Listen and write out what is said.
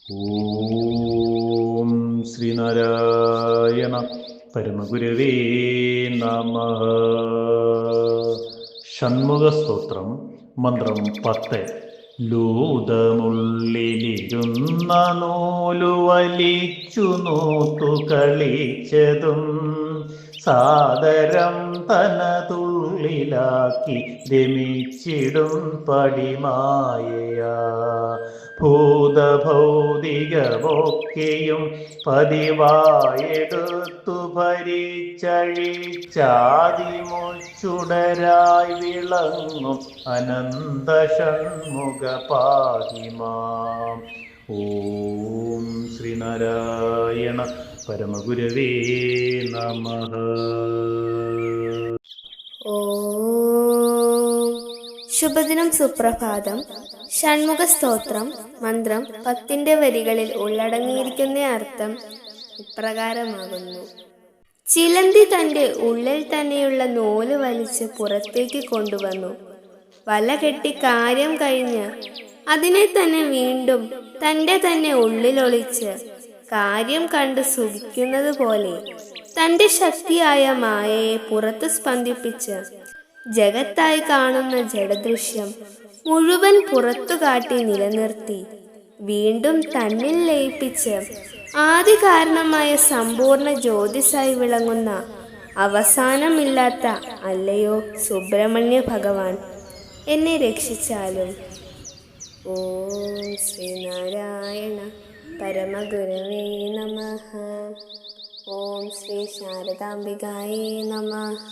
ഓം ശ്രീനാരായണ പരമഗുരവേ നമഃ. ഷൺമുഖസ്തോത്രം മന്ത്രം 10. ലൂതമുള്ളിലിരുന്ന നൂലു വലിച്ചു നോത്തു കളിച്ചതും സാദരം തനതുള്ളിലാക്കി രമിച്ചിടും പടിമായയാ. ഭൂതഭൗതികമൊക്കെയും പതിവായെടുത്തു ഭരിച്ചഴിച്ചാതിമുച്ചുടരായി വിളങ്ങും അനന്ത ഷൺമുഖ പാഹിമാം. ഓം ശ്രീനാരായണ പരമഗുരവേ നമഃ. ശുഭദിനം, സുപ്രഭാതം. ഷൺമുഖ സ്തോത്രം മന്ത്രം 10 വരികളിൽ ഉള്ളടങ്ങിയിരിക്കുന്ന അർത്ഥം ഇപ്രകാരമാകുന്നു. ചിലന്തി തൻ്റെ ഉള്ളിൽ തന്നെയുള്ള നൂല് വലിച്ച് പുറത്തേക്ക് കൊണ്ടുവന്നു. വല കെട്ടി കാര്യം കഴിഞ്ഞ് അതിനെ തന്നെ വീണ്ടും തൻ്റെ തന്നെ ഉള്ളിലൊളിച്ച് കാര്യം കണ്ട് സുഖിക്കുന്നത് പോലെ തൻ്റെ ശക്തിയായ മായയെ പുറത്ത് സ്പന്ദിപ്പിച്ച് ജഗത്തായി കാണുന്ന ജഡദൃശ്യം മുഴുവൻ പുറത്തു കാട്ടി നിലനിർത്തി വീണ്ടും തന്നിൽ ലയിപ്പിച്ച് ആദി കാരണമായ സമ്പൂർണ്ണ ജ്യോതിസായി വിളങ്ങുന്ന അവസാനമില്ലാത്ത അല്ലയോ സുബ്രഹ്മണ്യ ഭഗവാൻ, എന്നെ രക്ഷിച്ചാലും. ഓം ശ്രീനാരായണ പരമഗുരവേ നമഃ. ഓം ശ്രീ ശാരദാംബികായേ നമഃ.